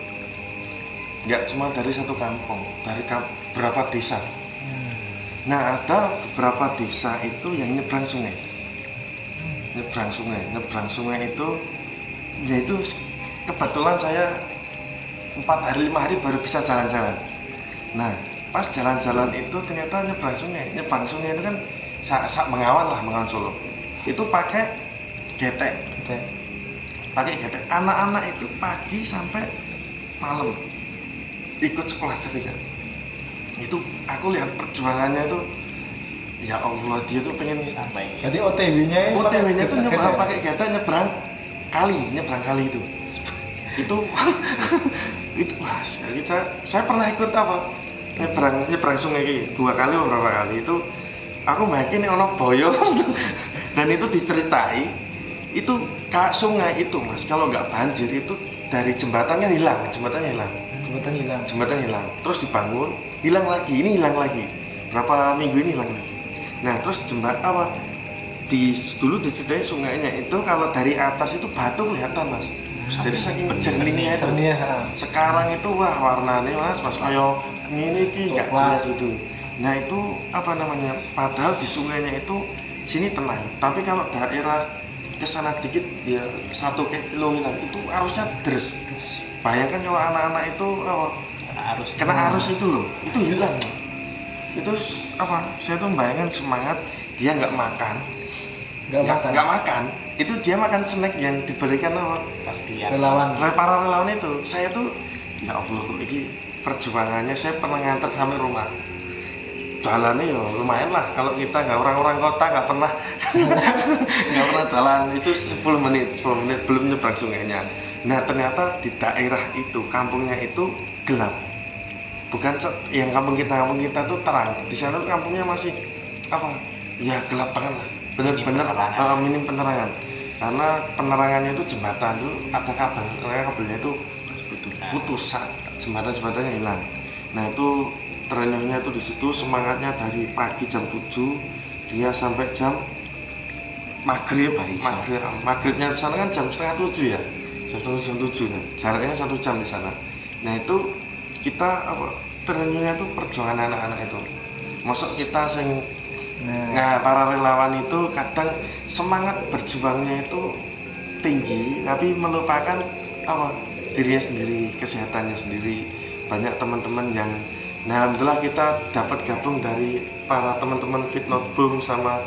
nggak cuma dari satu kampung, dari beberapa desa. Nah ada beberapa desa itu yang nyebrang sungai. Nyebrang sungai itu, yaitu kebetulan saya 4 hari 5 hari baru bisa jalan-jalan. Nah pas jalan-jalan itu ternyata nyebrang sungai itu kan saat mengawan Solo. Itu pakai getek. pakai getek. Anak-anak itu pagi sampai malam ikut sekolah ceria. Itu aku lihat perjuangannya itu, ya Allah, dia tuh pengen
sampai
Jadi OTW-nya
tuh nyebrang pakai getek, nyebrang kali itu itu wah, saya pernah ikut apa nyebrang sungai ini 2 kali beberapa kali itu. Aku yakin ono boyo dan itu diceritai itu kak sungai itu mas kalau nggak banjir itu dari jembatannya hilang terus dibangun hilang lagi berapa minggu ini hilang lagi. Nah terus dulu diceritain sungainya itu kalau dari atas itu batu kelihatan mas, jadi saking jernihnya itu. Sekarang itu wah warnanya mas ayo ini nggak jelas itu. Nah itu padahal di sungainya itu sini tenang, tapi kalau daerah kesana dikit ya 1 kilo itu arusnya deres. Bayangkan kalau anak-anak itu kena arus itu loh, itu hilang. Itu saya tuh bayangkan semangat dia nggak makan, itu dia makan snack yang diberikan para relawan itu. Saya tuh ya Allah, ini perjuangannya. Saya pernah nganter sampai rumah, jalannya ya lumayan lah, kalau kita nggak orang-orang kota nggak pernah jalan itu 10 menit belum nyebrang sungainya. Nah ternyata di daerah itu, kampungnya itu gelap, bukan yang kampung kita tuh terang. Di sana kampungnya masih ya gelap banget lah, bener-bener minim penerangan, karena penerangannya itu jembatan tuh ada kabelnya itu putus, jembatannya hilang. Nah itu trennya tuh di situ, semangatnya dari pagi jam 7 dia sampai jam maghribnya di sana kan jam 6:30 ya, jam 7 kan, jaraknya 1 jam di sana. Nah itu kita trennya tuh perjuangan anak-anak itu. Masuk kita para relawan itu kadang semangat berjuangnya itu tinggi, tapi melupakan dirinya sendiri, kesehatannya sendiri. Banyak teman-teman yang alhamdulillah kita dapat gabung dari para teman-teman Fit Not Boom sama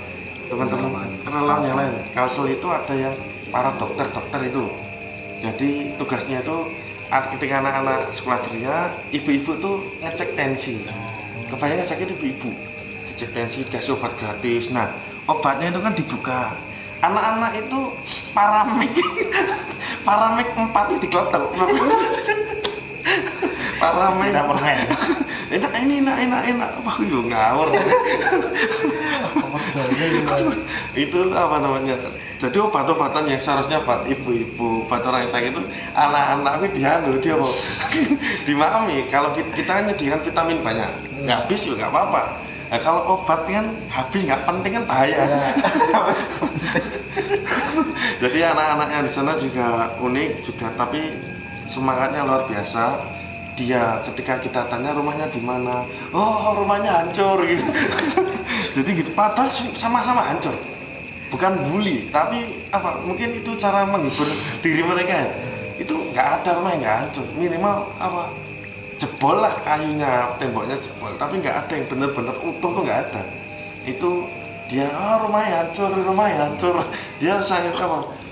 teman-teman relawan yang lain. Kalsel itu ada yang para dokter itu. Jadi tugasnya itu ketika anak-anak sekolah ceria, ibu-ibu tuh ngecek tensi. Kebanyakan sakit ibu-ibu, dicek tensi, dikasih obat gratis. Nah obatnya itu kan dibuka. Anak-anak itu paramik 4 diklotok. Paramik enak wah yo ngawur. Itu jadi obat-obatan yang seharusnya buat ibu-ibu, buat orang yang sakit itu, anak-anak itu dia dimami. Kalau kita kan nyediakan vitamin banyak, nggak habis ya nggak apa-apa. Nah, kalau obat kan habis nggak penting kan bahaya. Jadi anak-anaknya di sana juga unik juga, tapi semangatnya luar biasa. Dia ketika kita tanya rumahnya di mana, oh rumahnya hancur gitu. Jadi gitu, padahal sama-sama hancur, bukan bully, tapi mungkin itu cara menghibur diri mereka. Itu nggak ada rumah yang nggak hancur, minimal jebol lah kayunya, temboknya jebol, tapi nggak ada yang bener-bener utuh tuh nggak ada. Itu dia rumahnya hancur, dia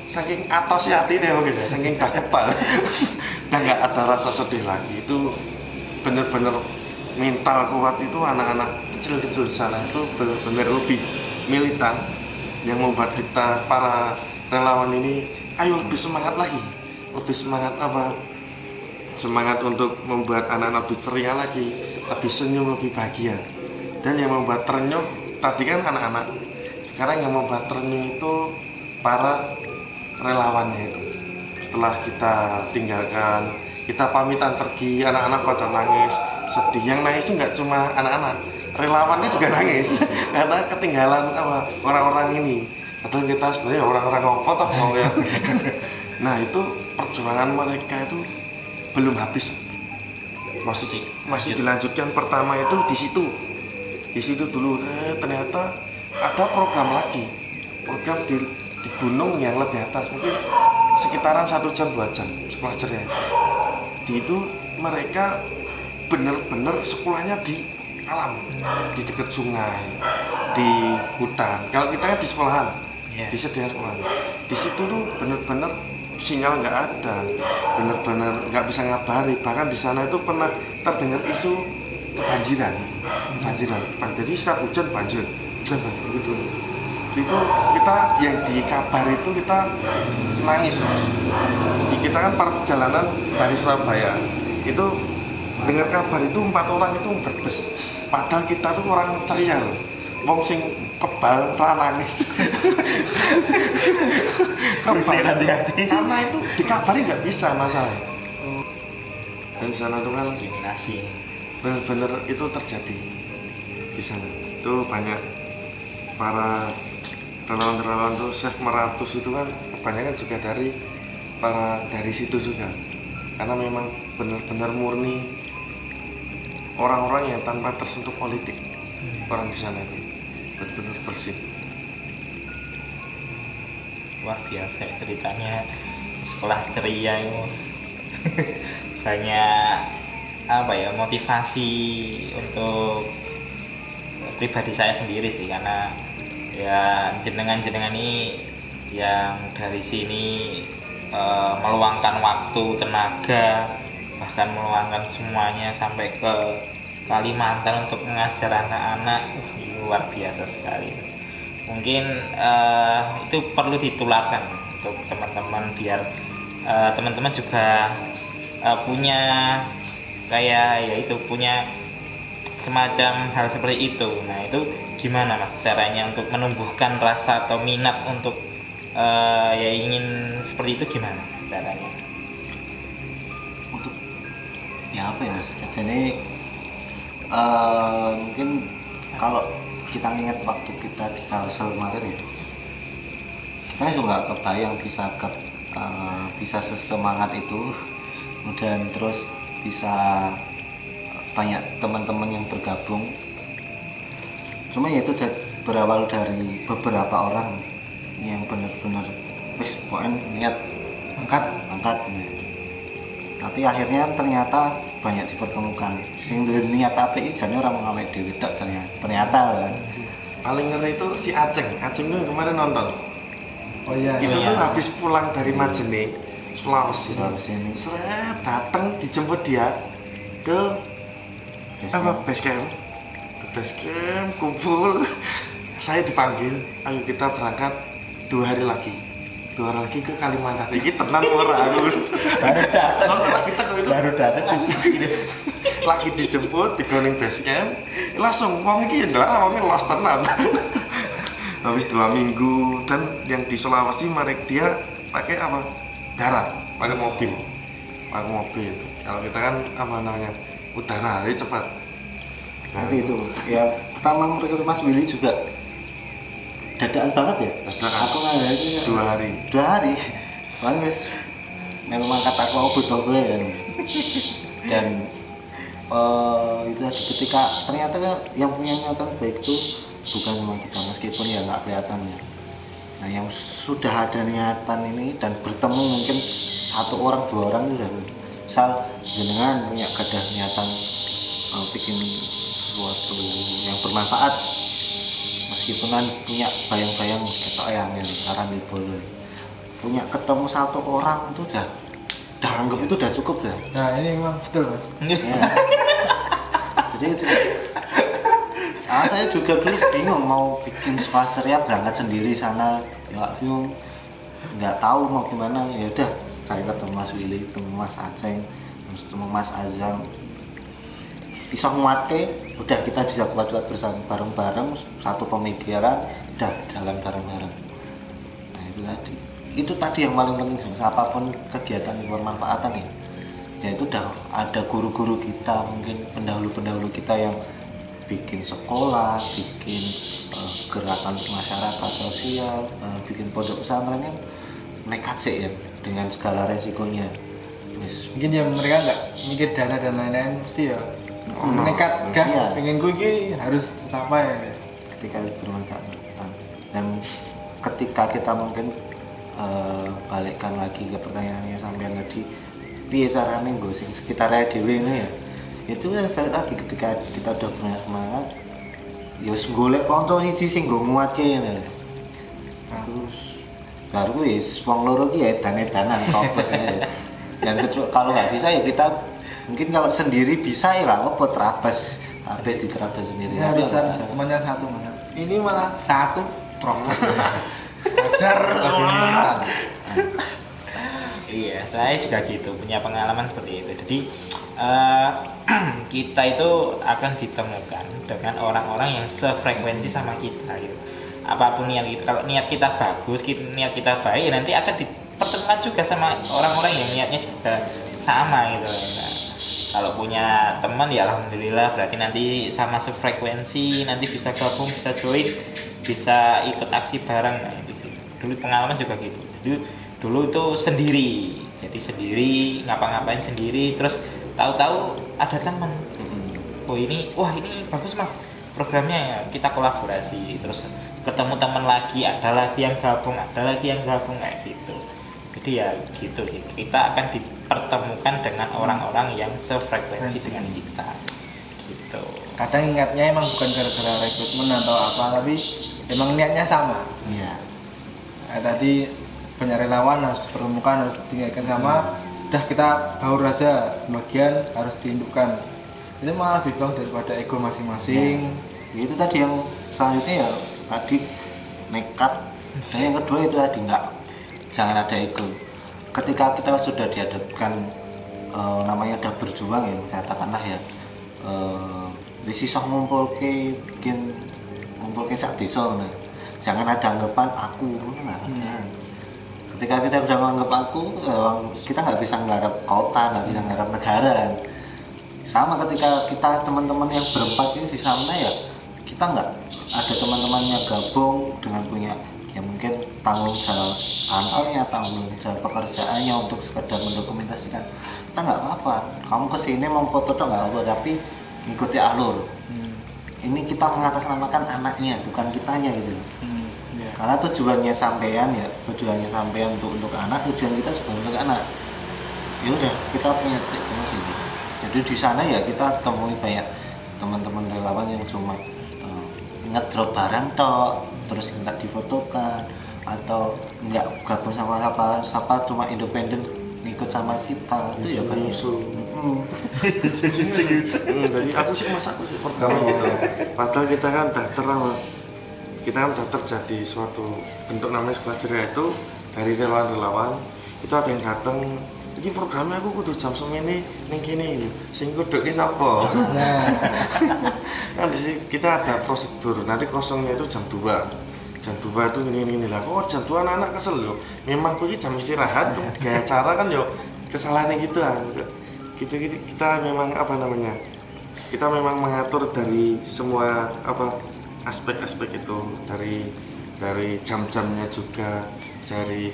saking atos hati deh mungkin, saking tak kepal. Dan nggak ada rasa sedih lagi. Itu bener-bener mental kuat. Itu anak-anak kecil-kecil di sana itu bener-bener lebih militan, yang membuat kita para relawan ini ayo lebih semangat lagi, lebih semangat semangat untuk membuat anak-anak lebih ceria lagi, lebih senyum, lebih bahagia. Dan yang membuat terenyuh tadi kan anak-anak, sekarang yang membuat terenyuh itu para relawannya itu. Setelah kita tinggalkan, kita pamitan pergi, anak-anak pada nangis, sedih. Yang nangis itu nggak cuma anak-anak, relawannya juga nangis karena ketinggalan orang-orang ini. Padahal kita sebenarnya orang-orang ngopo toh mau ya. Nah itu perjuangan mereka itu belum habis, masih dilanjutkan. Pertama itu di situ dulu. Ternyata ada program lagi, program di gunung yang lebih atas, mungkin sekitaran 1 jam 2 jam sekolah ceria. Di itu mereka bener-bener sekolahnya di alam, di dekat sungai, di hutan. Kalau kita kan di sekolahan, di sediaan sekolahan. Di situ tuh bener-bener sinyal nggak ada, benar-benar nggak bisa ngabari. Bahkan di sana itu pernah terdengar isu kebanjiran. Jadi setelah hujan banjir gitu. Itu kita yang di kabar itu kita nangis. Kita kan para perjalanan dari Surabaya itu dengar kabar itu 4 orang itu berbes. Padahal kita tuh orang ceria loh. Wong sing kebal ra nangis. Kebal hati-hati. Karena itu dikabari nggak bisa masalah. Dan sana tuh kan
diskriminasi.
Benar-benar itu terjadi di sana. Itu banyak para relawan-relawan tuh Chef Meratus itu kan kebanyakan juga dari situ juga. Karena memang benar-benar murni orang-orang yang tanpa tersentuh politik. Orang di sana itu benar-benar bersih.
Luar biasa ceritanya sekolah ceria itu. Banyak motivasi untuk pribadi saya sendiri sih, karena ya jenengan ini yang dari sini meluangkan waktu, tenaga, bahkan meluangkan semuanya sampai ke Kalimantan untuk mengajar anak-anak. Luar biasa sekali. Mungkin itu perlu ditularkan untuk teman-teman, biar teman-teman juga punya punya semacam hal seperti itu. Nah, itu gimana Mas caranya untuk menumbuhkan rasa atau minat untuk ingin seperti itu, gimana caranya?
Untuk Mas? Jadi mungkin kalau kita ingat waktu kita di Kalsel kemarin ya, kita juga nggak kebayang bisa sesemangat itu, dan terus bisa banyak teman-teman yang bergabung. Cuma ya itu berawal dari beberapa orang yang benar-benar pokoknya niat angkat. Tapi akhirnya ternyata banyak dipertemukan. Sing duwe niat apik jane ora mung awake dhewe tok ternyata kan.
Paling ngeri itu si Aceng itu kemarin nonton.
Oh iya.
Itu tuh habis pulang dari Majene, Sulawesi.
Seret
Datang dijemput dia ke base camp. Kumpul. Saya dipanggil, ayo kita berangkat 2 hari lagi ke Kalimantan. Ini tenan ora aku.
Baru datang
Lagi dijemput di Goning Base Camp, langsung wong iki ndelok wong los tenan. Habis 2 minggu, dan yang di Sulawesi mereka dia pakai darat, pakai mobil. Kalau kita kan udara, jadi cepat.
Nanti itu ya pertama mereka Mas Willy juga dadaan banget ya. Aku ngajak
2 hari.
2 hari. Kan wis memang kata aku butuh kan. Dan itu ketika ternyata yang punya niatan baik itu bukan cuma kita, meskipun ya nggak kelihatan ya. Nah, yang sudah ada niatan ini dan bertemu mungkin 1 orang 2 orang itu udah misal jenengan punya gadah niatan bikin sesuatu yang bermanfaat, meskipun kan punya bayang-bayang ketok yang sekarang di Bolo, punya ketemu 1 orang itu udah anggap itu udah cukup dah.
Nah ini memang betul Mas.
Ya. Jadi saya juga dulu bingung mau bikin sekolah ceria, berangkat sendiri sana, ya bingung, nggak tahu mau gimana. Ya udah saya ketemu Mas Willy, ketemu Mas Aceng, ketemu Mas Azam, bisa nguatke, udah kita bisa kuat-kuat bersama bareng-bareng, satu pemikiran, udah jalan bareng-bareng. Nah itu tadi yang paling penting, apapun kegiatan yang bermanfaatan ya itu udah ada guru-guru kita, mungkin pendahulu-pendahulu kita yang bikin sekolah, bikin gerakan masyarakat sosial, bikin pondok pesantren kan nekat sih ya dengan segala resikonya.
Mungkin ya mereka nggak mikir dana dan lain-lain, pasti ya nekat gas,
iya.
pengen gue harus tercapai ya.
Ketika bermanfaat dan ketika kita mungkin balikkan lagi ke pertanyaannya sampean tadi, piye carane nggo sing sekitarnya dhewe ini ya. Itu balik lagi ketika kita udah punya semangat, ya wis golek kanca siji sing nggo nguatke ngene. Terus baru wis wong loro ki ya edan-edanan kopes ya. Dan kalau nggak bisa ya kita mungkin kalau sendiri bisa ya lah apa terabas kabeh diterabas sendiri.
Ya bisa, temannya satu mana. Ini malah satu terobos. Ajar
Iya, saya juga gitu, punya pengalaman seperti itu. Jadi kita itu akan ditemukan dengan orang-orang yang sefrekuensi sama kita gitu. Apapun niat kita, kalau niat kita bagus, niat kita baik, ya nanti akan dipertemukan juga sama orang-orang yang niatnya juga sama gitu. Nah, kalau punya teman ya alhamdulillah, berarti nanti sama sefrekuensi, nanti bisa gabung, bisa join, bisa ikut aksi bareng. Nah, itu sih. Dulu pengalaman juga gitu. Dulu itu sendiri, jadi sendiri, ngapa-ngapain sendiri, terus tahu-tahu ada teman. Oh ini, wah ini bagus mas programnya ya, kita kolaborasi, terus ketemu teman lagi, ada lagi yang gabung, kayak gitu. Jadi ya gitu sih, kita akan dipertemukan dengan orang-orang yang sefrekuensi dengan kita gitu.
Kadang ingatnya emang bukan gara-gara rekrutmen atau apa, tapi emang niatnya sama.
Iya.
Tadi banyak relawan harus dipertemukan, harus ditinggalkan sama, udah kita baur aja, bagian harus diindukkan. Itu malah lebih bagus daripada ego masing-masing.
Ya, itu tadi yang selanjutnya ya tadi nekat. Dan yang kedua itu tadi jangan ada ego. Ketika kita sudah dihadapkan namanya udah berjuang ya, katakanlah ya wis iso ngumpulke sak desa nah. Jangan ada anggapan aku ketika kita udah menganggap aku kita nggak bisa nggarap kota, nggak bisa nggarap negara. Sama ketika kita teman-teman yang berempat ini di sana ya, kita nggak ada teman-temannya gabung dengan punya ya mungkin tanggung jawab kantornya, tanggung jawab pekerjaannya untuk sekedar mendokumentasikan, kita nggak apa-apa. Kamu kesini mau foto tuh nggak apa, tapi ngikuti alur. Ini kita mengatasnamakan anaknya, bukan kitanya gitu.
Yeah.
Karena tujuannya sampean untuk anak, tujuan kita juga untuk anak. Ya udah, kita punya titik temu sini. Jadi di sana ya kita temui banyak teman-teman relawan yang cuma ngedrop barang tok, terus minta difotokan, atau nggak gabung sama siapa cuma independen ngikut sama kita. Itu ya banyak.
Jadi aku sih programnya gitu. Padahal kita kan udah terjadi suatu bentuk namanya sekolah ceria itu dari relawan-relawan itu ada yang datang. Ini programnya aku kudu jam semene ning kene sing kudu ki sapa. Nah. Kan di sini kita ada prosedur. Nanti kosongnya itu jam 2. Jam 2 itu ini lah. Kok jam 2 anak kesel loh. Memang kuwi jam istirahat, gaya cara kan yo kesalahan kita. Kita memang kita memang mengatur dari semua aspek-aspek itu, dari jam-jamnya juga, dari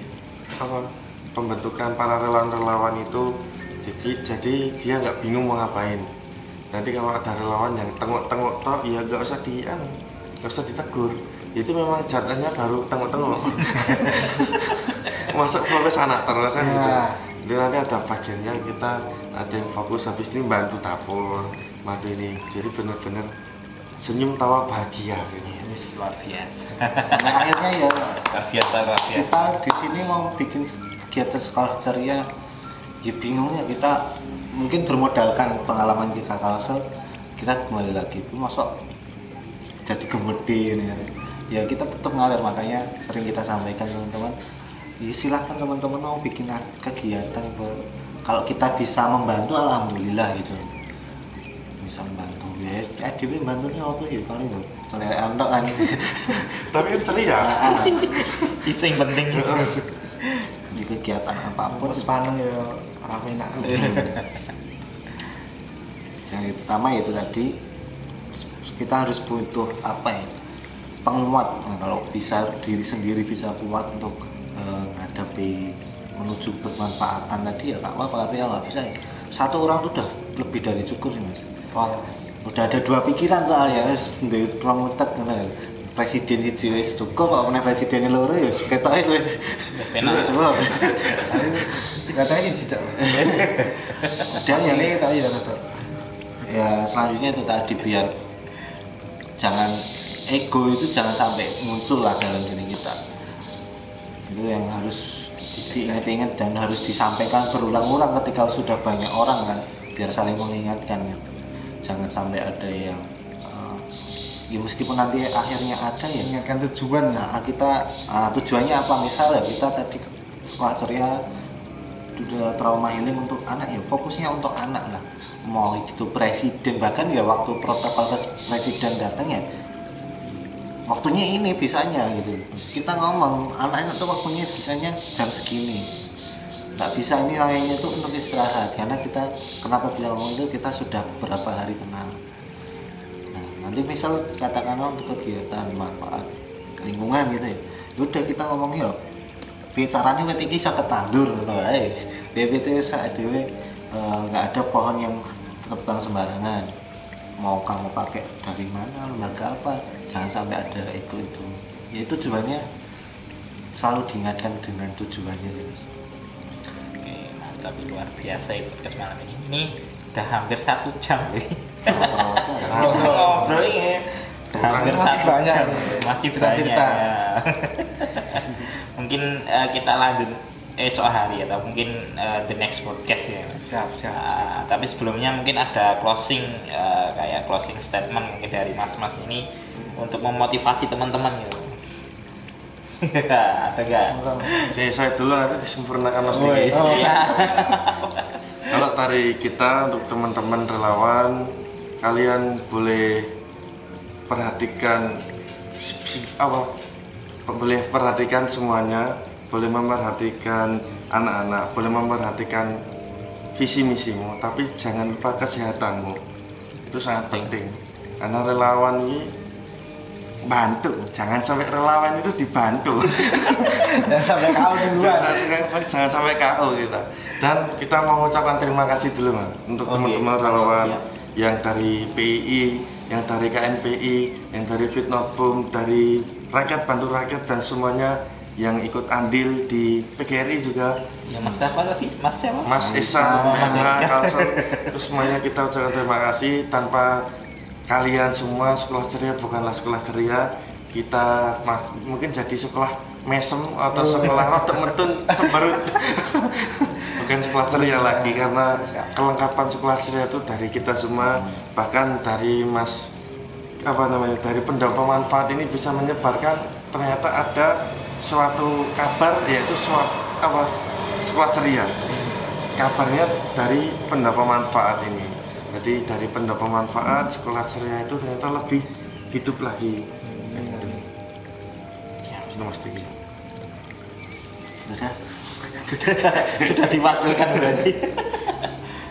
pembentukan para relawan itu. Jadi dia nggak bingung mau ngapain. Nanti kalau ada relawan yang tengok-tengok toh ya nggak usah ditegur. Itu memang jatahnya baru tengok-tengok. Masuk fokus anak terus kan gitu. Jadi nanti ada bagiannya kita ada yang fokus habis ini bantu dapur, bantu ini. Jadi benar-benar senyum tawa bahagia gitu.
Luar biasa.
Nah, akhirnya ya
Luar biasa.
kita di sini mau bikin kegiatan sekolah ceria. Ya bingung ya, kita mungkin bermodalkan pengalaman kita Kalsel, kita kembali lagi itu masuk jadi gemede ini ya kita tetap ngalir. Makanya sering kita sampaikan teman-teman, ya silahkan teman-teman mau bikin kegiatan, kalau kita bisa membantu alhamdulillah gitu, bisa membantu ya ADW bantunya apa sih paling tuh ceria antok kan
Tapi kan ceria.
Itu yang penting.
Di kegiatan apapun
Terus panen ya rapi enak.
Yang pertama itu tadi kita harus butuh penguat. Nah, kalau bisa diri sendiri bisa kuat untuk menghadapi menuju bermanfaatan tadi ya nggak apa-apa, tapi ya nggak bisa ya. Satu orang itu udah lebih dari cukup sih mas. Udah ada dua pikiran soalnya, wis ndek ruang utek presiden siji wis cukup, kok meneh presiden loro ya ketoke wis
Penak.
coba.
Katanya siji tok.
Dan yang
ini tak ya betul.
ya selanjutnya itu tadi biar jangan ego itu jangan sampai muncul lah dalam diri kita. Itu yang harus diingat-ingat dan harus disampaikan berulang-ulang ketika sudah banyak orang kan, biar saling mengingatkan ya. Jangan sampai ada yang ya meskipun nanti akhirnya ada ya
ingatkan tujuan.
nah, kita tujuannya apa, misalnya kita tadi sekolah ceria sudah trauma healing untuk anak ya, fokusnya untuk anak lah. Mau itu presiden, bahkan ya waktu protokol presiden datang ya waktunya ini bisanya gitu. Kita ngomong anaknya tuh waktunya bisanya jam segini, nggak bisa ini lainnya itu untuk istirahat, karena kita kenapa bilang ngomong itu kita sudah beberapa hari kenal. Nah nanti misal katakanlah untuk kegiatan manfaat lingkungan gitu ya, udah kita ngomongnya loh bicaranya wet iki iso ketandur ngono ae. BPT sak dhewe nggak ada pohon yang terbang sembarangan. Mau kamu pakai dari mana, lembaga apa, jangan sampai ada itu. Ya itu tujuannya selalu diingatkan dengan tujuannya.
Oke, mantap, luar biasa ya podcast malam ini. Ini udah hampir 1 jam nih. Ngobrol ya. Udah hampir 1
banyak
jam.
nih.
Masih
Cerita-cerita.
banyak. Ya. Mungkin kita lanjut esok hari atau mungkin the next podcast ya.
Siap.
Tapi sebelumnya mungkin ada closing kayak closing statement mungkin dari mas-mas ini untuk memotivasi teman-teman gitu. Ada nggak?
Saya dulu nanti disempurnakan Mas
Oh,
Diki.
Iya.
Kalau dari kita untuk teman-teman relawan, kalian boleh perhatikan boleh perhatikan semuanya, boleh memperhatikan anak-anak, boleh memperhatikan visi misimu, tapi jangan lupa kesehatanmu. Itu sangat penting. Karena relawan ini bantu, jangan sampai relawan itu dibantu.
Jangan sampai kau duluan.
Jangan sampai KO kita. Dan kita mau ucapkan terima kasih dulu Mas untuk teman-teman relawan yang dari PII, yang dari KNPI, yang dari Fitnobum, dari rakyat bantu rakyat dan semuanya yang ikut andil di PGRI juga.
Ya, Mas siapa tadi? Mas siapa?
Mas Esa, Kalsel, itu semuanya kita ucapkan terima kasih. Tanpa kalian semua sekolah ceria bukanlah sekolah ceria. Kita mungkin jadi sekolah mesem atau sekolah rotok metun cemberut. Bukan sekolah ceria lagi, karena kelengkapan sekolah ceria itu dari kita semua, bahkan dari dari pendapat manfaat ini bisa menyebarkan ternyata ada suatu kabar, yaitu sekolah ceria. Kabarnya dari pendapat manfaat ini. Jadi dari pendapat manfaat sekolah ceria itu ternyata lebih hidup lagi. Sudah Mas Diki.
Sudah diwakilkan berarti.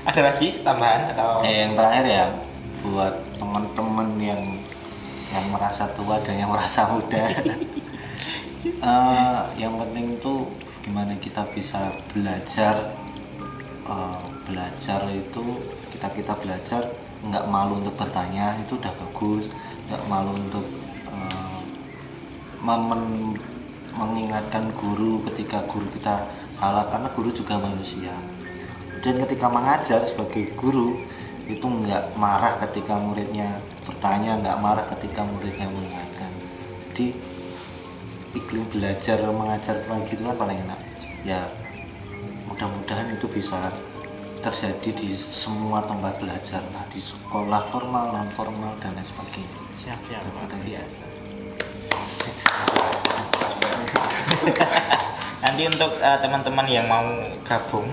Ada lagi tambahan atau?
Yang terakhir ya buat teman-teman yang merasa tua dan yang merasa muda. Yang penting itu gimana kita bisa belajar. Belajar itu kita belajar nggak malu untuk bertanya, itu udah bagus. Nggak malu untuk mengingatkan guru ketika guru kita salah, karena guru juga manusia. Dan ketika mengajar sebagai guru itu nggak marah ketika muridnya bertanya, nggak marah ketika muridnya mengingatkan. Jadi iklim belajar mengajar gitu kan paling enak ya. Mudah-mudahan itu bisa terjadi di semua tempat belajar, di sekolah formal, non formal dan lain sebagainya.
Siap, luar biasa. Nanti untuk teman-teman yang mau gabung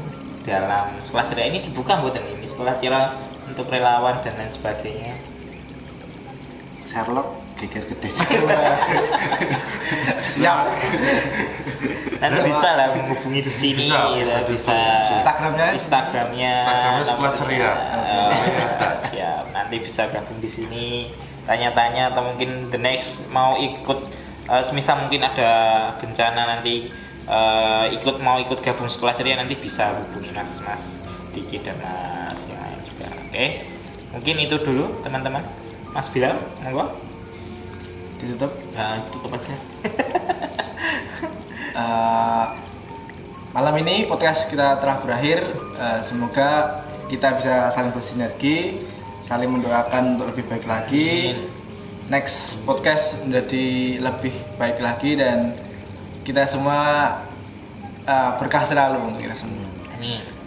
dalam sekolah ceria ini dibuka buat ini sekolah ceria untuk relawan dan lain sebagainya.
Sherlock geger gede.
Siap.
Nanti bisa lah menghubungi di sini, bisa.
Instagramnya
sekolah ceria.
Siap. Nanti bisa gabung di sini, tanya-tanya atau mungkin the next mau ikut, semisal mungkin ada bencana nanti mau ikut gabung sekolah ceria, nanti bisa hubungi Mas Diki dan Mas yang lain juga. Oke. Mungkin itu dulu teman-teman. Mas Bilal, monggo.
ditutup.
Tutup aja.
Malam ini podcast kita telah berakhir. Semoga kita bisa saling bersinergi, saling mendoakan untuk lebih baik lagi. Next podcast menjadi lebih baik lagi dan kita semua berkah selalu untuk kita semua.
Amin.